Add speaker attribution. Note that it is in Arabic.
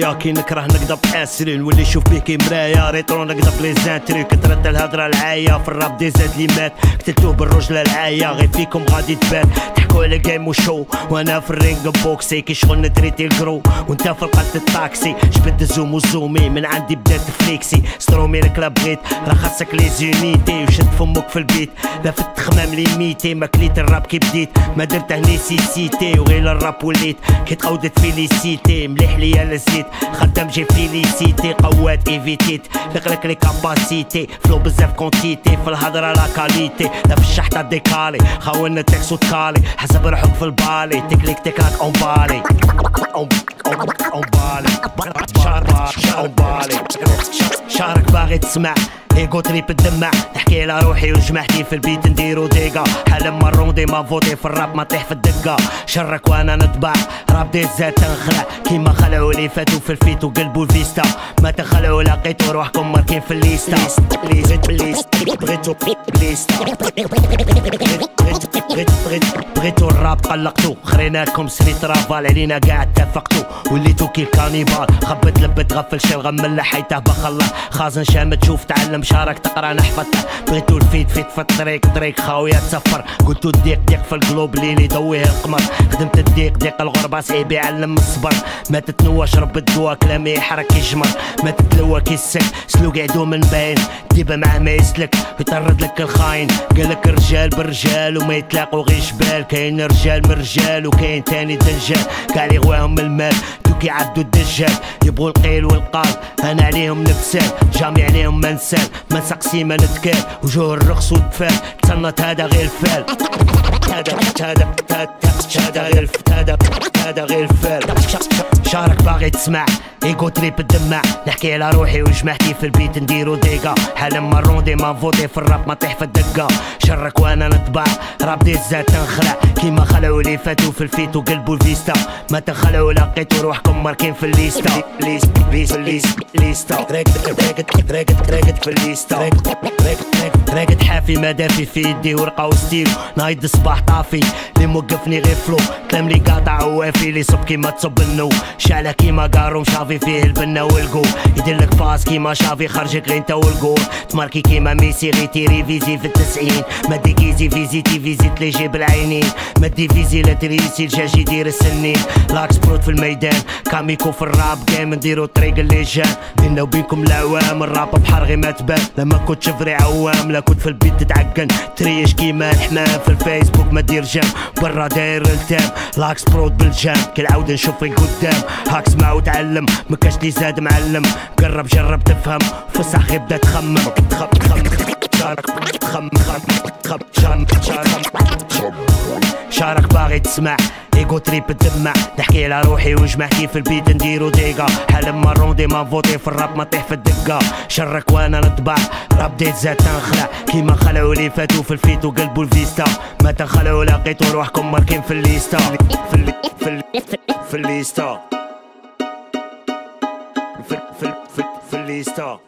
Speaker 1: البداية كي نكره نقدر باسرين واللي يشوف بيه كي مرايا ريترو نقدر بليزانتري كثرت الهضره العايه في الراب دي زاد لي مات قتلتوه بالرجله العايه غير فيكم غادي تبان تحكوا على جيم وشو وانا في الرينج بوكسي كي شغل نتريتي الكرو وانت في القد الطاكسي جبد الزوم وزومي من عندي بدات فليكسي سترومي لك لا بغيت راه خاصك لي زونيتي وشد فمك في البيت لا في التخمام ليميتي ما كليت الراب كي بديت ما درته نيسيسيتي وغير الراب وليت كي تقودت فيليسيتي مليح ليا لزيت خدام جي فيليسيتي قوات ايفيتيت لقلك لي كاباسيتي فلو بزاف كونتيتي في الهضره لا كاليتي لا في الشحطه ديكالي خاونا تكسو تكالي حسب روحك في البالي تكليك تكاك اون بالي اون بالي شارك باغي تسمع ايغو تريب الدمع نحكي على روحي وجماعتي في البيت نديرو ديقا حال مرون ديما فوتي في الراب ما طيح في الدقه شرك وانا نطبع راب دي زاد تنخلع كيما خلعوا لي فاتوا في الفيت وقلبوا الفيستا ما تخلعوا لقيتوا روحكم ماركين في الليستا بغيتو الراب قلقتو خريناكم سريت رافال علينا قاع اتفقتو وليتو كي الكانيبال خبت لبت غفل شي الغمل حيته بخلع خازن شامت تشوف تعلم شارك تقرا نحفظته بغيتو الفيت في الطريق طريق خاويه تسفر قلتو الديق ديق في القلوب ليلي يضويه القمر خدمت الديق ديق الغربه صعيب يعلم الصبر ما تتنوى شرب الدوا كلامي يحرك يجمر ما تتلوى كي السك سلوك عدو من باين ديبا معاه ما يسلك يطرد لك الخاين قالك رجال بالرجال وما يتلاقوا غير جبال كاين رجال من رجال وكاين تاني دجال كاع لي غواهم المال دوك يعدو الدجال يبغوا القيل والقال انا عليهم نفسان جامي عليهم ما نسال ما نسقسي ما نتكال وجوه الرخص والدفال تصنت هذا غير الفال هذا غير الفال شارك باغي تسمع ايغو تريب الدمع نحكي على روحي وجماعتي في البيت نديرو ديقا حال مرون ديما فوتي في الراب ما طيح في الدقه شرك وانا نطبع راب دي زاد تنخلع كيما خلعوا لي فاتوا في الفيت وقلبوا الفيستا ما تخلعوا لقيتوا روحكم ماركين في الليستا ليستا راقد في الليستا راقد حافي ما دافي في يدي ورقه وستيل نايض صباح طافي اللي موقفني غير فلو كلام لي قاطع وافي لي صب كيما تصب النو شعله كيما قاروم شافي فيه البنه والقو يديرلك فاس كيما شافي خرجك غير انت والقول تماركي كيما ميسي غي تيري فيزي في التسعين ما ديكيزي فيزيتي فيزيت لي جيب العينين ما دي فيزي لا تريسي الجاج يدير السنين لاكس بروت في الميدان كاميكو في الراب جيم نديرو طريق اللي جان بينا وبينكم العوام الراب بحر غي ما تبان لما كنت شفري عوام لا كنت في البيت تتعقن تريش كيما الحمام في الفيسبوك ما دير جام برا داير التام لاكس بروت بالجام كي العودة نشوفك قدام هاك سمع وتعلم مكاش لي زاد معلم قرب جرب تفهم فصح غير بدا تخمم شارك باغي تسمع ايغو تريب الدمع نحكي على روحي وجماعتي في البيت نديرو ديقا حال مرون ديما فوتي في الراب ما طيح في الدقه شرك وانا نطبع راب ديت زاد تنخلع كيما خلعوا لي فاتوا في الفيت وقلبوا الفيستا ما تخلعوا لقيتوا روحكم ماركين في الليستا في الليستا في الليستا